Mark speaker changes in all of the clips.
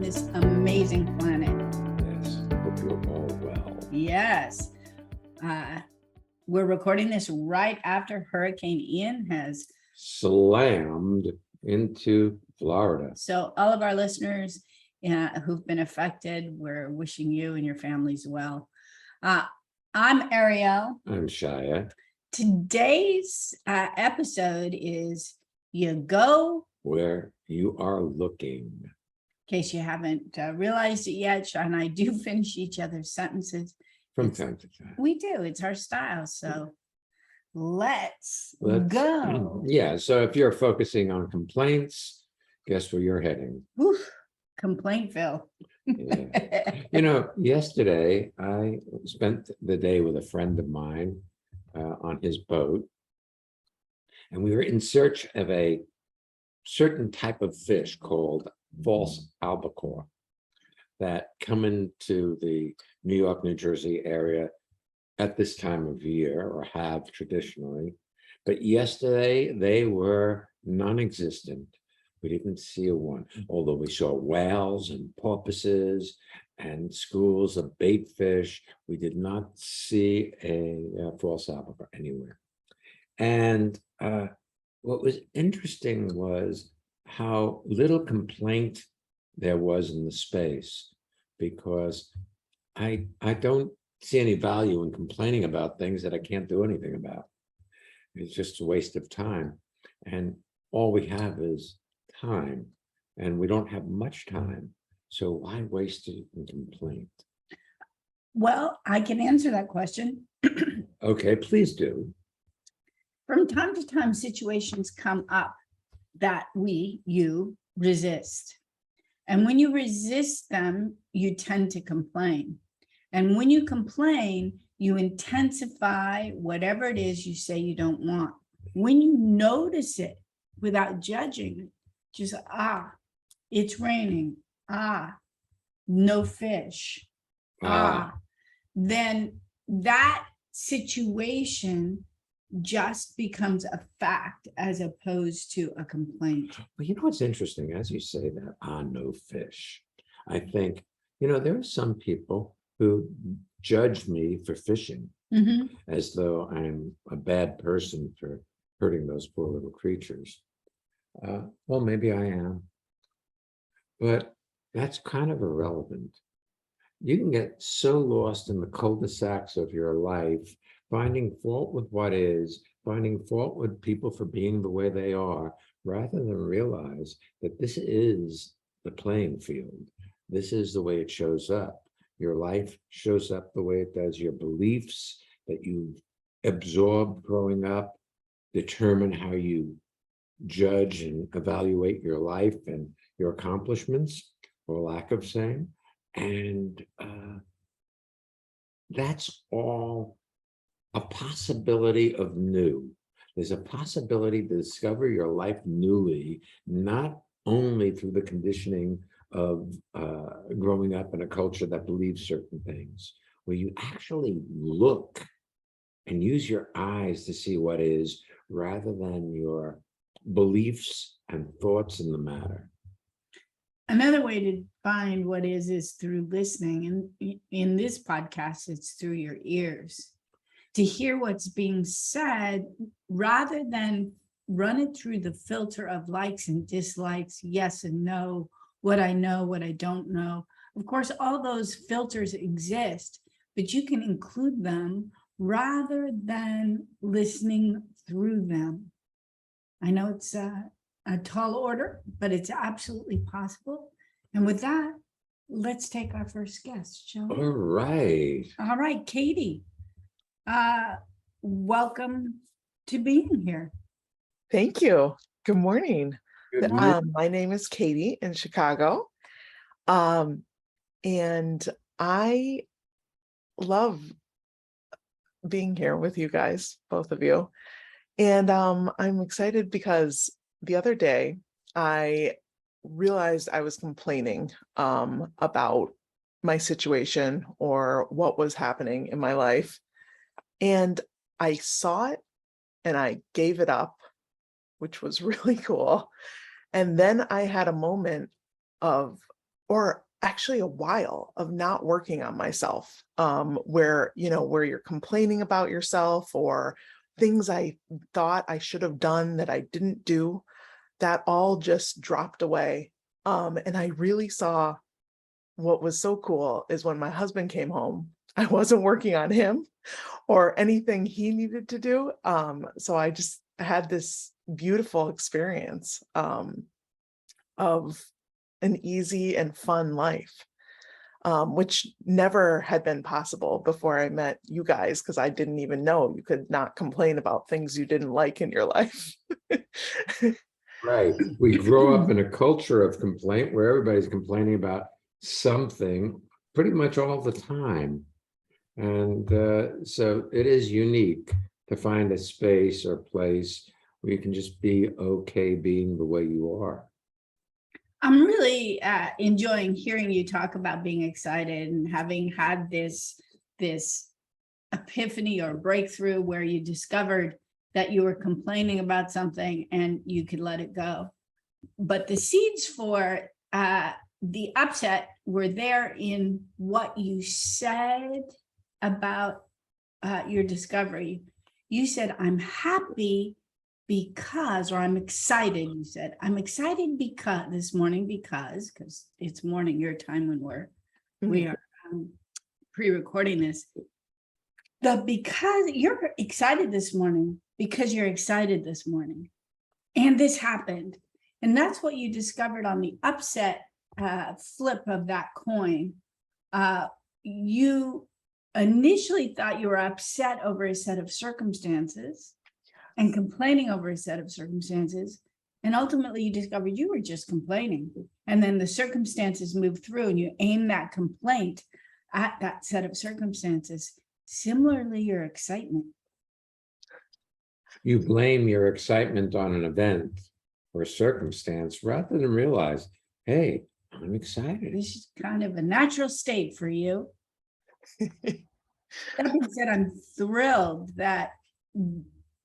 Speaker 1: this amazing planet.
Speaker 2: Yes, hope you're all well.
Speaker 1: Yes. We're recording this right after Hurricane Ian has
Speaker 2: Slammed into Florida.
Speaker 1: So all of our listeners who've been affected, we're wishing you and your families well. I'm Ariel.
Speaker 2: I'm Shia.
Speaker 1: Today's episode is You Go
Speaker 2: Where You Are Looking.
Speaker 1: In case you haven't realized it yet, Shia and I do finish each other's sentences.
Speaker 2: From time to time.
Speaker 1: We do. It's our style. So let's go.
Speaker 2: Yeah, so if you're focusing on complaints, guess where you're heading?
Speaker 1: Oof, Complaintville.
Speaker 2: Yeah. You know, yesterday I spent the day with a friend of mine on his boat, and we were in search of a certain type of fish called false albacore that come into the New York, New Jersey area at this time of year, or have traditionally. But yesterday they were non-existent. We didn't see a one, although we saw whales and porpoises and schools of bait fish. We did not see a false albacore anywhere. And what was interesting was how little complaint there was in the space, because I don't see any value in complaining about things that I can't do anything about. It's just a waste of time. And all we have is time, and we don't have much time. So why waste it in complaint?
Speaker 1: Well, I can answer that question.
Speaker 2: Okay, please do.
Speaker 1: From time to time, situations come up that you resist. And when you resist them, you tend to complain. And when you complain, you intensify whatever it is you say you don't want. When you notice it without judging, just, it's raining, no fish, then that situation just becomes a fact as opposed to a complaint.
Speaker 2: Well, you know what's interesting? As you say that, no fish, I think, there are some people who judge me for fishing, as though I'm a bad person for hurting those poor little creatures. Well, maybe I am, but that's kind of irrelevant. You can get so lost in the cul-de-sacs of your life, finding fault with what is, finding fault with people for being the way they are, rather than realize that this is the playing field. This is the way it shows up. Your life shows up the way it does. Your beliefs that you absorbed growing up determine how you judge and evaluate your life and your accomplishments, or lack of same. And that's all a possibility of new. There's a possibility to discover your life newly, not only through the conditioning of growing up in a culture that believes certain things, where you actually look and use your eyes to see what is, rather than your beliefs and thoughts in the matter.
Speaker 1: Another way to find what is through listening. And in this podcast, it's through your ears, to hear what's being said, rather than run it through the filter of likes and dislikes, yes and no, what I know, what I don't know. Of course, all those filters exist, but you can include them rather than listening through them. I know it's a tall order, but it's absolutely possible. And with that, let's take our first guest, shall we?
Speaker 2: All right.
Speaker 1: All right, Katie. Welcome to being here.
Speaker 3: Thank you. Good morning.
Speaker 2: Good morning.
Speaker 3: My name is Katie in Chicago. And I love being here with you guys, both of you. And I'm excited because the other day I realized I was complaining about my situation or what was happening in my life. And I saw it and I gave it up, which was really cool. And then I had a moment of or actually a while of not working on myself, where, where you're complaining about yourself or things I thought I should have done that I didn't do, that all just dropped away. And I really saw what was so cool is when my husband came home, I wasn't working on him or anything he needed to do. So I just had this beautiful experience of an easy and fun life, which never had been possible before I met you guys, because I didn't even know you could not complain about things you didn't like in your life.
Speaker 2: Right. We grow up in a culture of complaint where everybody's complaining about something pretty much all the time. And so it is unique to find a space or place where you can just be okay being the way you are.
Speaker 1: I'm really enjoying hearing you talk about being excited and having had this epiphany or breakthrough where you discovered that you were complaining about something and you could let it go. But the seeds for the upset were there in what you said about your discovery. You said, I'm happy because, or I'm excited. You said, I'm excited because this morning, because it's morning your time when we are pre-recording this. Because you're excited this morning, because you're excited this morning. And this happened. And that's what you discovered on the upset flip of that coin. You initially thought you were upset over a set of circumstances and complaining over a set of circumstances. And ultimately you discovered you were just complaining. And then the circumstances moved through and you aim that complaint at that set of circumstances. Similarly, your excitement.
Speaker 2: You blame your excitement on an event or circumstance rather than realize, hey, I'm excited.
Speaker 1: This is kind of a natural state for you. That being said, I'm thrilled that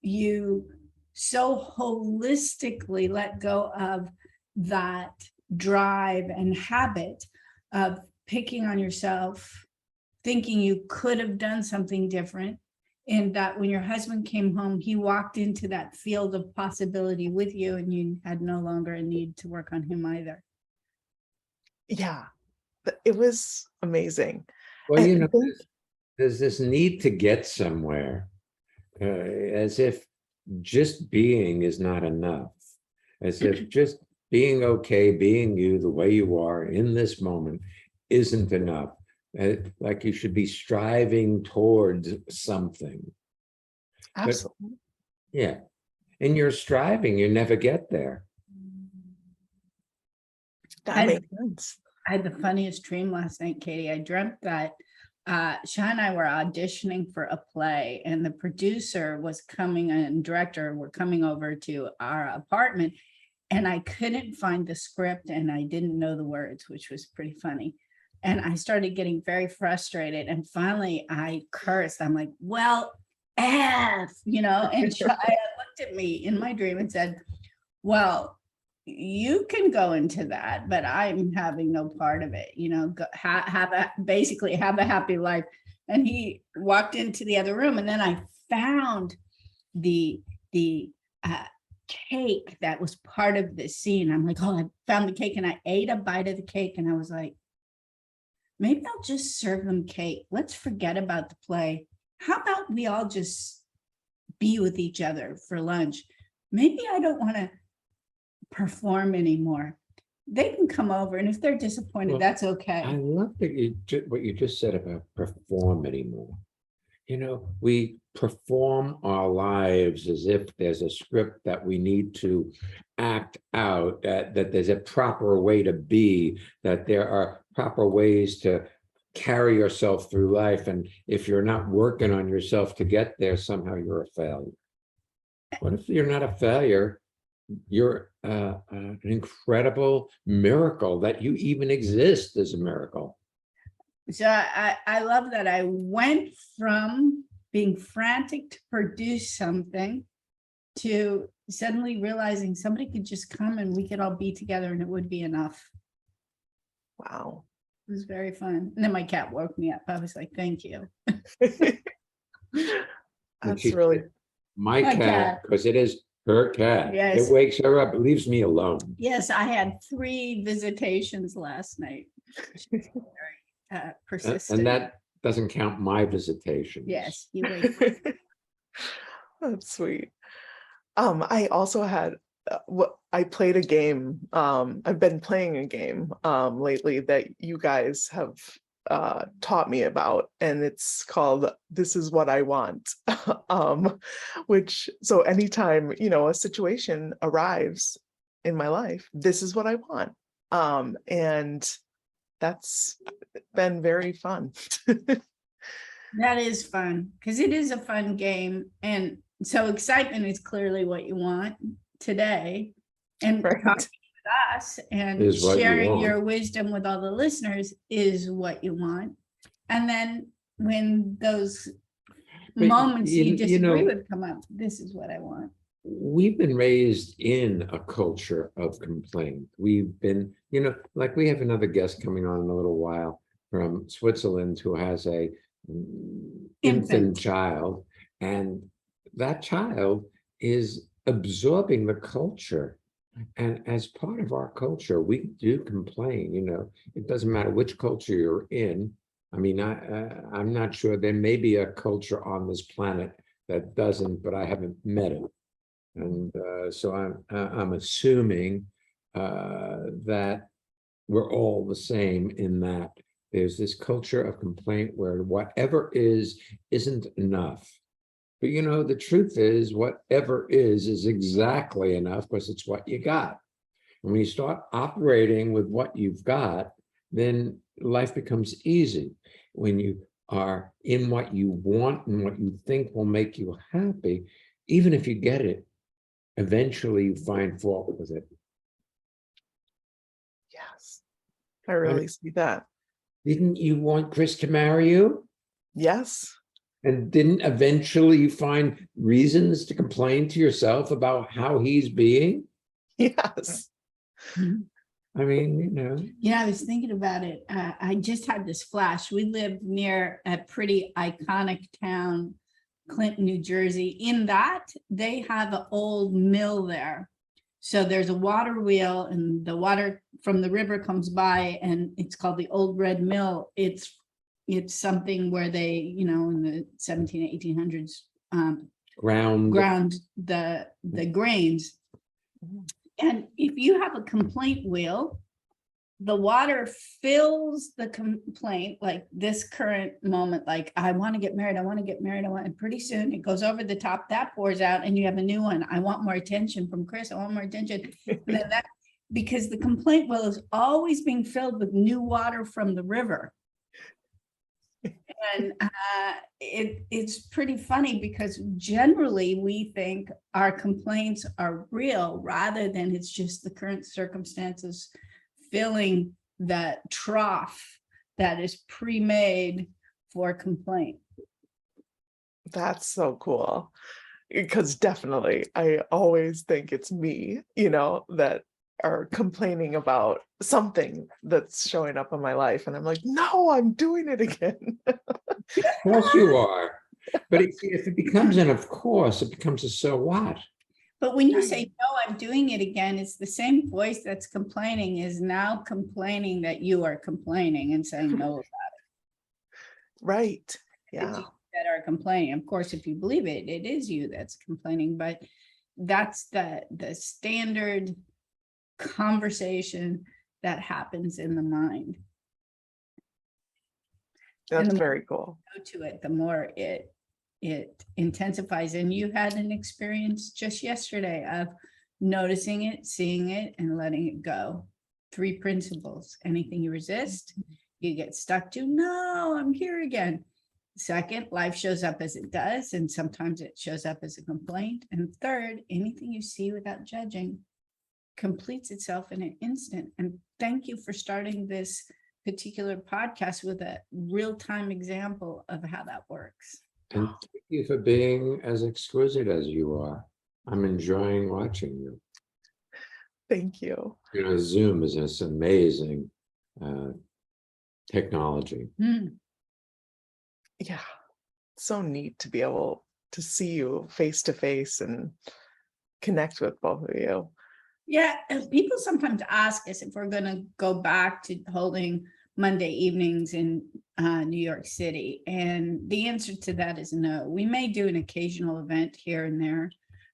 Speaker 1: you so holistically let go of that drive and habit of picking on yourself, thinking you could have done something different, and that when your husband came home, he walked into that field of possibility with you and you had no longer a need to work on him either.
Speaker 3: Yeah, it was amazing.
Speaker 2: Well, you know, there's this need to get somewhere, as if just being is not enough, as if just being okay, being you the way you are in this moment isn't enough. Like you should be striving towards something.
Speaker 3: Absolutely.
Speaker 2: But, yeah. In your striving, you never get there.
Speaker 3: That makes sense.
Speaker 1: I had the funniest dream last night, Katie. I dreamt that Sean and I were auditioning for a play and the producer was coming and director were coming over to our apartment and I couldn't find the script and I didn't know the words, which was pretty funny. And I started getting very frustrated. And finally I cursed. I'm like, well, F, and Shia looked at me in my dream and said, well, you can go into that, but I'm having no part of it, basically have a happy life. And he walked into the other room and then I found the cake that was part of the scene. I'm like, oh, I found the cake and I ate a bite of the cake and I was like, maybe I'll just serve them cake. Let's forget about the play. How about we all just be with each other for lunch? Maybe I don't want to perform anymore. They can come over and if they're disappointed,
Speaker 2: Well,
Speaker 1: that's okay.
Speaker 2: I love that what you just said about perform anymore. We perform our lives as if there's a script that we need to act out, that there's a proper way to be, that there are proper ways to carry yourself through life. And if you're not working on yourself to get there, somehow you're a failure. What if you're not a failure? You're an incredible miracle. That you even exist is a miracle.
Speaker 1: So I love that I went from being frantic to produce something to suddenly realizing somebody could just come and we could all be together and it would be enough.
Speaker 3: Wow.
Speaker 1: It was very fun. And then my cat woke me up. I was like, thank you.
Speaker 2: And
Speaker 3: That's
Speaker 2: she
Speaker 3: really,
Speaker 2: said, my
Speaker 1: My
Speaker 2: cat,
Speaker 1: cat.
Speaker 2: because it is her cat.
Speaker 1: Yes.
Speaker 2: It wakes her up, it leaves me alone.
Speaker 1: Yes, I had 3 visitations last night. She was very
Speaker 2: And
Speaker 1: persistent.
Speaker 2: that doesn't count my visitations.
Speaker 1: Yes, you wake.
Speaker 3: that's sweet. I also had I played a game. I've been playing a game lately that you guys have taught me about, and it's called This Is What I Want. Which, so anytime, a situation arrives in my life, this is what I want. And that's been very fun.
Speaker 1: That is fun because it is a fun game. And so excitement is clearly what you want today. And
Speaker 3: Right.
Speaker 1: talking with us and
Speaker 2: Is what you
Speaker 1: sharing
Speaker 2: want.
Speaker 1: your wisdom with all the listeners is what you want. And then when those
Speaker 2: But
Speaker 1: moments you
Speaker 2: you
Speaker 1: disagree
Speaker 2: know-
Speaker 1: with come up, this is what I want.
Speaker 2: We've been raised in a culture of complaint. We've been, like we have another guest coming on in a little while from Switzerland who has a infant child, and that child is absorbing the culture. And as part of our culture, we do complain. It doesn't matter which culture you're in. I mean, I'm not sure. There may be a culture on this planet that doesn't, but I haven't met it. And so I'm assuming that we're all the same in that there's this culture of complaint where whatever isn't enough. But the truth is, whatever is exactly enough because it's what you got. And when you start operating with what you've got, then life becomes easy. When you are in what you want and what you think will make you happy, even if you get it, eventually you find fault with it.
Speaker 3: Yes, I really see that.
Speaker 2: Didn't you want Chris to marry you?
Speaker 3: Yes.
Speaker 2: And didn't eventually you find reasons to complain to yourself about how he's being?
Speaker 3: Yes.
Speaker 2: I mean,
Speaker 1: Yeah, I was thinking about it. I just had this flash. We live near a pretty iconic town, Clinton, New Jersey. In that, they have an old mill there. So there's a water wheel and the water from the river comes by and it's called the Old Red Mill. It's something where they, in the 1800s, ground the grains. And if you have a complaint wheel, the water fills the complaint, like this current moment, like I want to get married, and pretty soon it goes over the top, that pours out and you have a new one. I want more attention from Chris. I want more attention. And then because the complaint wheel is always being filled with new water from the river. And it's pretty funny because generally we think our complaints are real rather than it's just the current circumstances filling that trough that is pre-made for complaint.
Speaker 3: That's so cool. Because definitely, I always think it's me, that are complaining about something that's showing up in my life. And I'm like, no, I'm doing it again.
Speaker 2: of course you are. But if it becomes an of course, it becomes a so what.
Speaker 1: But when you say, no, I'm doing it again, it's the same voice that's complaining is now complaining that you are complaining and saying no about it.
Speaker 3: Right.
Speaker 1: It's
Speaker 3: Yeah.
Speaker 1: you that are complaining. Of course, if you believe it, it is you that's complaining, but that's the standard conversation that happens in the mind.
Speaker 3: That's
Speaker 1: the
Speaker 3: very cool.
Speaker 1: Go to it, the more it intensifies. And you had an experience just yesterday of noticing it, seeing it, and letting it go. 3 principles. Anything you resist, you get stuck to. No, I'm here again. Second, life shows up as it does, and sometimes it shows up as a complaint. And third, anything you see without judging completes itself in an instant. And thank you for starting this particular podcast with a real-time example of how that works.
Speaker 2: And thank you for being as exquisite as you are. I'm enjoying watching you.
Speaker 3: Thank you.
Speaker 2: Zoom is just amazing. technology.
Speaker 3: Yeah, so neat to be able to see you face to face and connect with both of you.
Speaker 1: Yeah, and people sometimes ask us if we're going to go back to holding Monday evenings in New York City. And the answer to that is no. We may do an occasional event here and there,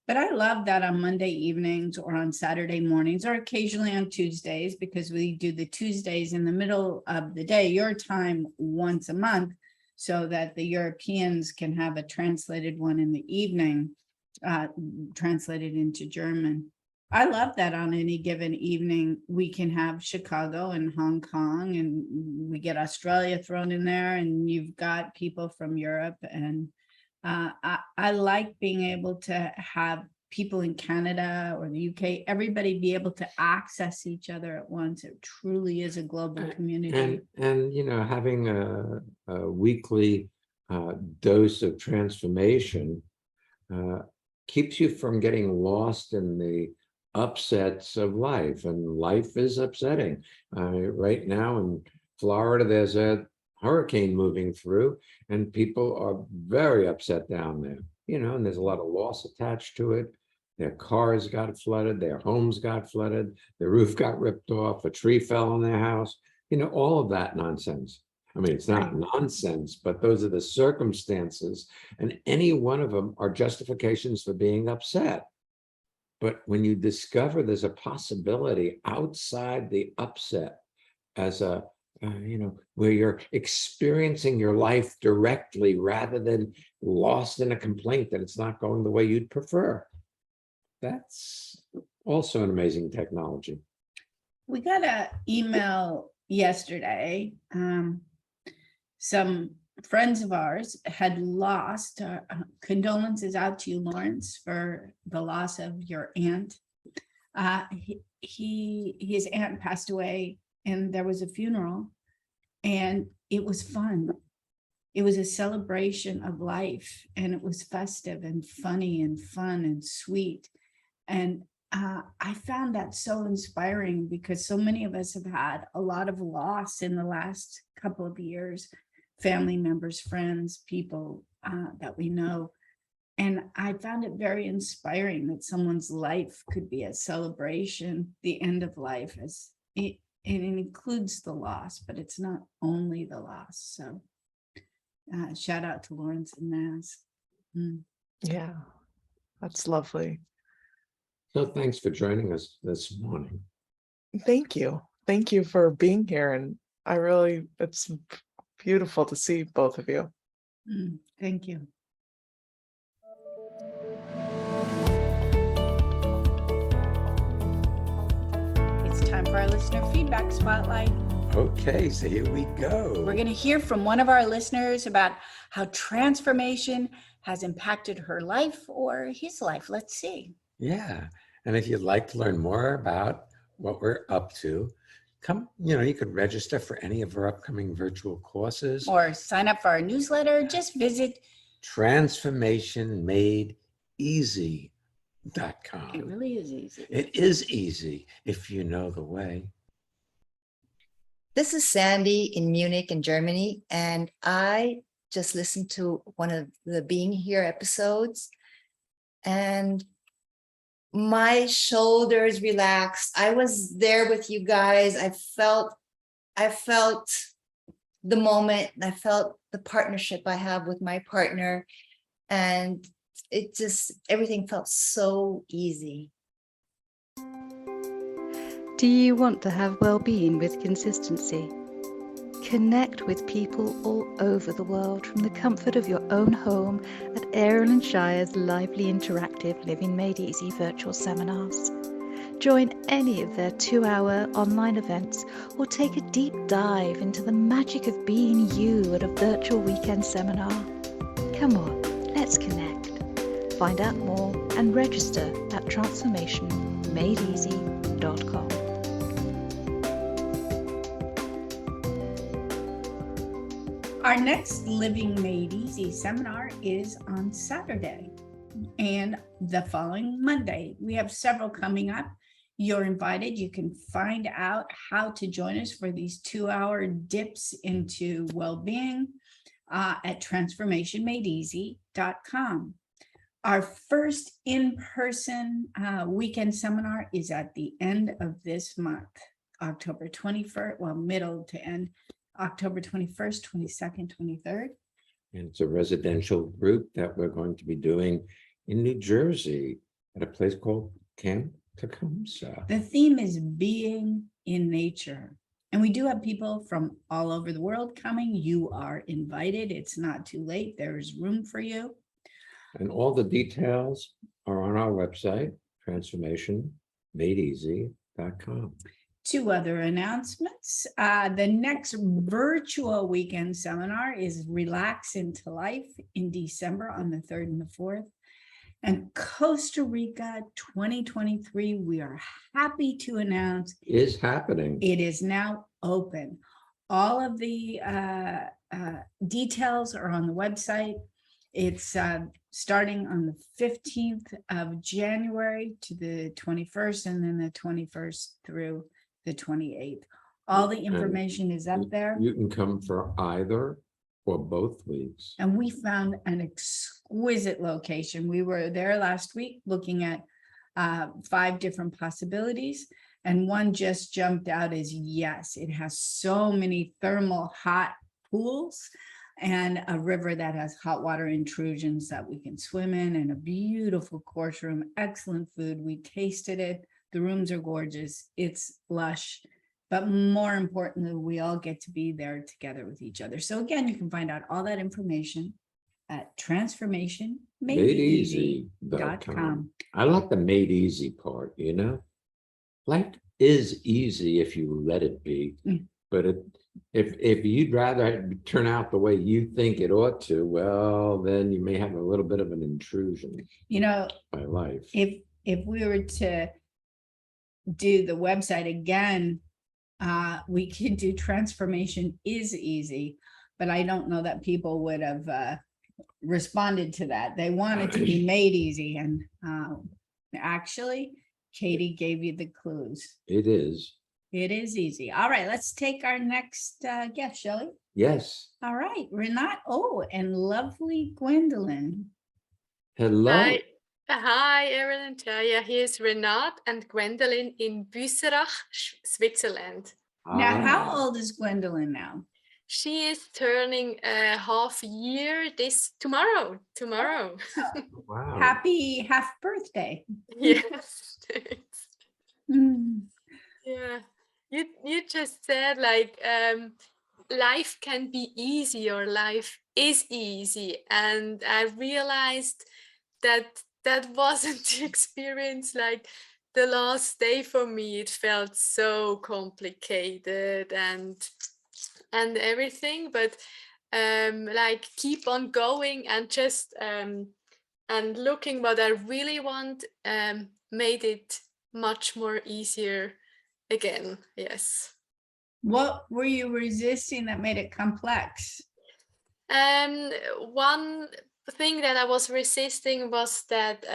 Speaker 1: but I love that on Monday evenings or on Saturday mornings or occasionally on Tuesdays, because we do the Tuesdays in the middle of the day, your time, once a month, so that the Europeans can have a translated one in the evening, translated into German. I love that on any given evening, we can have Chicago and Hong Kong, and we get Australia thrown in there, and you've got people from Europe. And I like being able to have people in Canada or the UK, everybody be able to access each other at once. It truly is a global community.
Speaker 2: And you know, having a weekly dose of transformation keeps you from getting lost in the upsets of life, and life is upsetting. Right now in Florida, there's a hurricane moving through, and people are very upset down there, you know, and there's a lot of loss attached to it. Their cars got flooded, their homes got flooded, their roof got ripped off, a tree fell on their house, you know, all of that nonsense. I mean, it's not nonsense, but those are the circumstances, and any one of them are justifications for being upset. But when you discover there's a possibility outside the upset, as a, you know, where you're experiencing your life directly rather than lost in a complaint that it's not going the way you'd prefer, that's also an amazing technology.
Speaker 1: We got an email yesterday. Some friends of ours had lost, condolences out to you, Lawrence, for the loss of your aunt. His aunt passed away, and there was a funeral, and it was fun. It was a celebration of life, and it was festive and funny and fun and sweet. And I found that so inspiring, because so many of us have had a lot of loss in the last couple of years, family members, friends, people that we know. And I found it very inspiring that someone's life could be a celebration, the end of life, as it includes the loss, but it's not only the loss. So shout out to Lawrence and Naz.
Speaker 3: Yeah, that's lovely.
Speaker 2: So thanks for joining us this morning.
Speaker 3: Thank you. Thank you for being here. And I really, it's beautiful to see both of you.
Speaker 1: Thank you. It's time for our listener feedback spotlight.
Speaker 2: Okay, so here we go.
Speaker 1: We're going to hear from one of our listeners about how transformation has impacted her life or his life. Let's see.
Speaker 2: Yeah, and if you'd like to learn more about what we're up to, come, you know, you could register for any of our upcoming virtual courses.
Speaker 1: Or sign up for our newsletter. Just visit
Speaker 2: transformationmadeeasy.com.
Speaker 1: It really is easy.
Speaker 2: It is easy if you know the way.
Speaker 4: This is Sandy in Munich in Germany, and I just listened to one of the Being Here episodes, and my shoulders relaxed. I was there with you guys. I felt the moment. I felt the partnership I have with my partner, and it just, everything felt so easy.
Speaker 5: Do you want to have well-being with consistency? Connect with people all over the world from the comfort of your own home at Ariel and Shire's lively interactive Living Made Easy virtual seminars. Join any of their 2-hour online events or take a deep dive into the magic of being you at a virtual weekend seminar. Come on, let's connect. Find out more and register at transformationmadeeasy.com.
Speaker 1: Our next Living Made Easy seminar is on Saturday and the following Monday. We have several coming up. you're invited. You can find out how to join us for these 2-hour dips into well-being at transformationmadeeasy.com. Our first in-person weekend seminar is at the end of this month, October 21st, well, middle to end, October 21st, 22nd, 23rd.
Speaker 2: And it's a residential group that we're going to be doing in New Jersey at a place called Camp Tecumseh.
Speaker 1: The theme is being in nature. And we do have people from all over the world coming. You are invited. It's not too late. There is room for you.
Speaker 2: And all the details are on our website, transformationmadeeasy.com.
Speaker 1: 2 other announcements. The next virtual weekend seminar is Relax into Life in December on the 3rd and the 4th. And Costa Rica 2023, we are happy to announce
Speaker 2: Is happening.
Speaker 1: it is now open. All of the details are on the website. It's starting on the 15th of January to the 21st, and then the 21st through the 28th. All the information is up there.
Speaker 2: You can come for either or both weeks.
Speaker 1: And we found an exquisite location. We were there last week looking at 5 different possibilities. And one just jumped out as yes, it has so many thermal hot pools and a river that has hot water intrusions that we can swim in, and a beautiful course room, excellent food. We tasted it. The rooms are gorgeous. It's lush. But more importantly, we all get to be there together with each other. So again, you can find out all that information at transformationmadeeasy.com.
Speaker 2: I like the made easy part, you know? Life is easy if you let it be. But if you'd rather turn out the way you think it ought to, well, then you may have a little bit of an intrusion,
Speaker 1: You know,
Speaker 2: by life.
Speaker 1: if we were to do the website again, we could do transformation is easy, but I don't know that people would have responded to that. They want it to be made easy. And actually, Katie gave you the clues.
Speaker 2: It is.
Speaker 1: It is easy. All right, let's take our next guest, Shelley.
Speaker 2: Yes.
Speaker 1: All right, Renat. Oh, and lovely Gwendolyn.
Speaker 2: Hello.
Speaker 6: Hi, Erin and Taya. Here's Renat and Gwendolyn in Buserach, Switzerland.
Speaker 1: Now, how
Speaker 2: Ah,
Speaker 1: old is Gwendolyn now?
Speaker 6: She is turning a half year tomorrow.
Speaker 2: wow.
Speaker 1: Happy half birthday.
Speaker 6: Yes.
Speaker 1: Mm.
Speaker 6: Yeah. You just said like life can be easy or life is easy, and I realized that wasn't the experience. Like the last day for me, it felt so complicated and everything, but like keep on going and just and looking what I really want made it much more easier again. Yes.
Speaker 1: What were you resisting that made it complex?
Speaker 6: One thing that I was resisting was that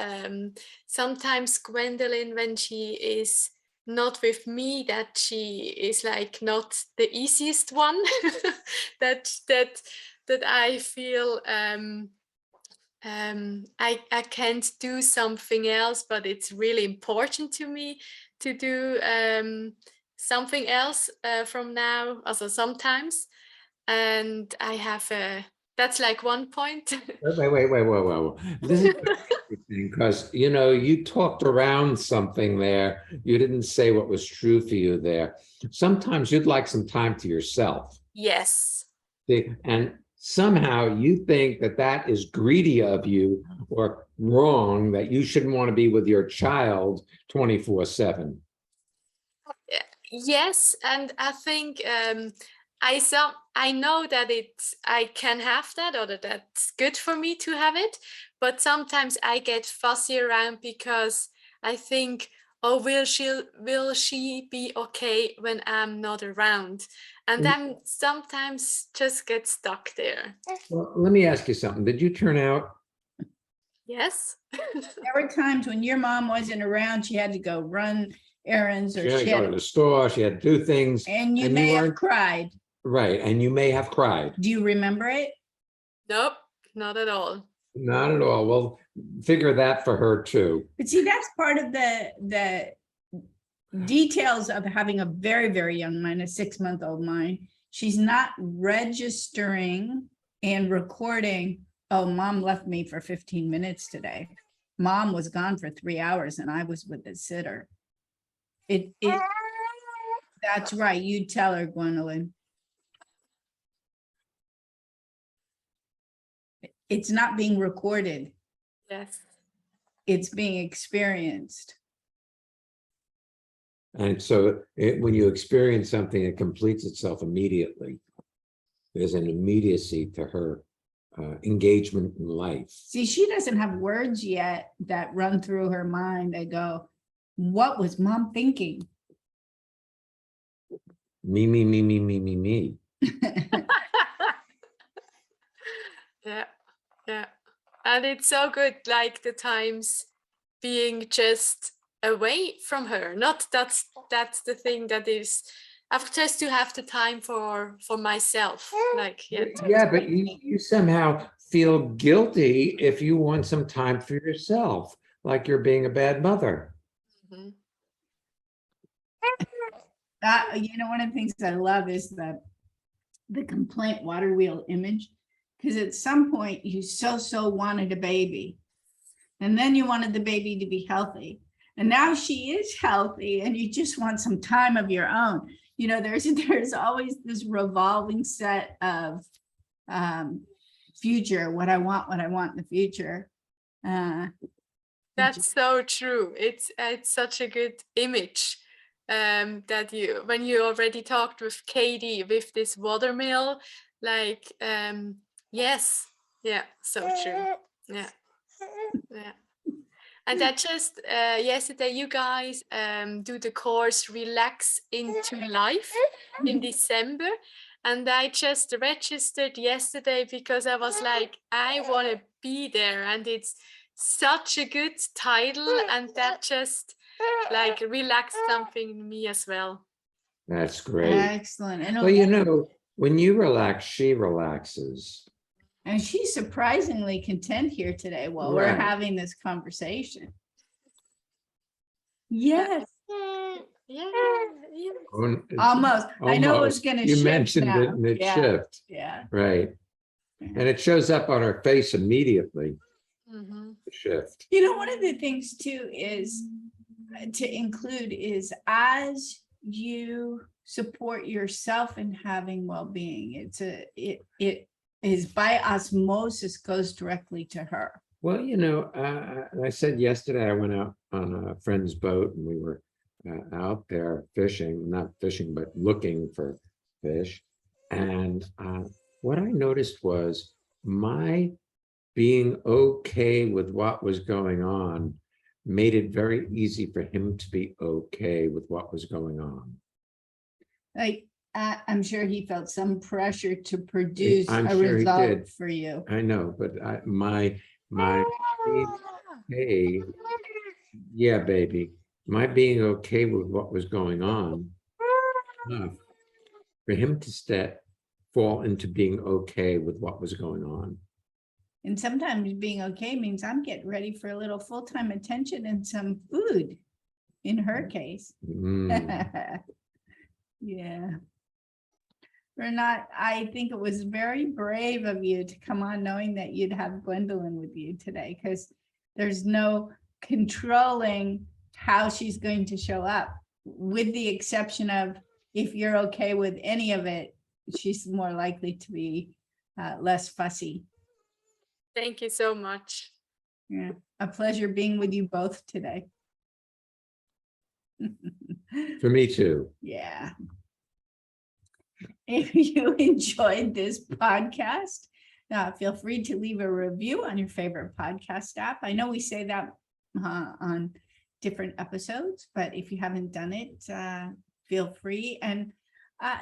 Speaker 6: sometimes Gwendolyn, when she is not with me, that she is like not the easiest one. that I feel I can't do something else, but it's really important to me to do something else from now, also sometimes. And I have that's like one point.
Speaker 2: Wait. This is interesting because, you know, you talked around something there. You didn't say what was true for you there. Sometimes you'd like some time to yourself.
Speaker 6: Yes.
Speaker 2: And somehow you think that that is greedy of you or wrong, that you shouldn't want to be with your child 24/7.
Speaker 6: Yes, and I think I know that I can have that, or that that's good for me to have it, but sometimes I get fussy around because I think, oh, will she be okay when I'm not around? And then sometimes just get stuck there.
Speaker 2: Well, let me ask you something. Did you turn out?
Speaker 6: Yes.
Speaker 1: There were times when your mom wasn't around, she had to go run errands or
Speaker 2: She had to go to
Speaker 1: shit.
Speaker 2: the store, she had to do things.
Speaker 1: And you
Speaker 2: and
Speaker 1: may have
Speaker 2: weren't-
Speaker 1: cried.
Speaker 2: Right, and you may have cried.
Speaker 1: Do you remember it?
Speaker 6: Nope, not at all.
Speaker 2: Not at all. Well, figure that for her too.
Speaker 1: But see, that's part of the details of having a very, very young mind, a 6-month-old mind. She's not registering and recording, oh, mom left me for 15 minutes today. Mom was gone for 3 hours and I was with the sitter. That's right. You tell her, Gwendolyn. It's not being recorded.
Speaker 6: Yes.
Speaker 1: It's being experienced.
Speaker 2: And so when you experience something, it completes itself immediately. There's an immediacy to her engagement in life.
Speaker 1: See, she doesn't have words yet that run through her mind that go, what was mom thinking?
Speaker 2: Me, me, me, me, me, me, me.
Speaker 6: Yeah, yeah. And it's so good, like the times being just away from her. Not that's the thing that is, I've just to have the time for myself. Like, yeah.
Speaker 2: Yeah, but you somehow feel guilty if you want some time for yourself, like you're being a bad mother.
Speaker 6: Mhm.
Speaker 1: One of the things I love is the complaint water wheel image, because at some point you so wanted a baby, and then you wanted the baby to be healthy, and now she is healthy, and you just want some time of your own. There's always this revolving set of future, what I want in the future.
Speaker 6: That's so true. It's such a good image that when you already talked with Katie with this watermill, like yes, yeah, so true. Yeah, yeah. And that just yesterday you guys do the course Relax into Life in December, and I just registered yesterday because I was like, I want to be there, and it's such a good title, and that just like relaxed something in me as well.
Speaker 2: That's great.
Speaker 1: Excellent.
Speaker 2: Well, when you relax, she relaxes.
Speaker 1: And she's surprisingly content here today while we're
Speaker 2: Right.
Speaker 1: having this conversation. Yes,
Speaker 6: Yeah, yeah.
Speaker 1: almost. I know it was going to
Speaker 2: You
Speaker 1: shift
Speaker 2: mentioned
Speaker 1: now.
Speaker 2: it and it
Speaker 1: Yeah,
Speaker 2: shift.
Speaker 1: yeah.
Speaker 2: Right. And it shows up on her face immediately,
Speaker 6: Mm-hmm.
Speaker 2: the shift.
Speaker 1: One of the things too is to include is as you support yourself in having well-being, it is by osmosis goes directly to her.
Speaker 2: Well, I said yesterday I went out on a friend's boat and we were out there fishing, not fishing, but looking for fish. And what I noticed was my being okay with what was going on made it very easy for him to be okay with what was going on.
Speaker 1: Like, I'm sure he felt some pressure to produce
Speaker 2: I'm
Speaker 1: a
Speaker 2: sure he
Speaker 1: result
Speaker 2: did.
Speaker 1: for you.
Speaker 2: I know, but my being okay, yeah, baby, my being okay with what was going on, enough for him to fall into being okay with what was going on.
Speaker 1: And sometimes being okay means I'm getting ready for a little full-time attention and some food, in her case.
Speaker 2: Mm.
Speaker 1: Yeah. Renat, I think it was very brave of you to come on knowing that you'd have Gwendolyn with you today, because there's no controlling how she's going to show up, with the exception of if you're okay with any of it, she's more likely to be less fussy.
Speaker 6: Thank you so much.
Speaker 1: Yeah, a pleasure being with you both today.
Speaker 2: For me too.
Speaker 1: Yeah. If you enjoyed this podcast, feel free to leave a review on your favorite podcast app. I know we say that on different episodes, but if you haven't done it, feel free. And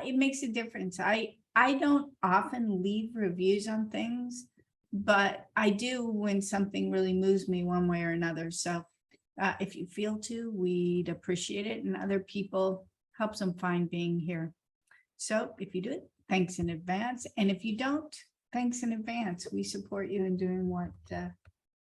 Speaker 1: it makes a difference. I don't often leave reviews on things, but I do when something really moves me one way or another. So If you feel to, we'd appreciate it, and other people helps them find being here. So if you do it, thanks in advance. And if you don't, thanks in advance. We support you in doing what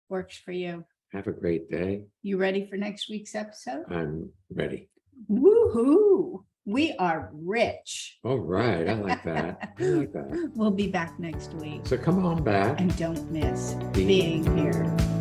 Speaker 1: works for you.
Speaker 2: Have a great day.
Speaker 1: You ready for next week's episode?
Speaker 2: I'm ready.
Speaker 1: Woohoo! We are rich.
Speaker 2: All right. I like that. I like that.
Speaker 1: We'll be back next week.
Speaker 2: So come on back.
Speaker 1: And don't miss
Speaker 2: Being
Speaker 1: being here.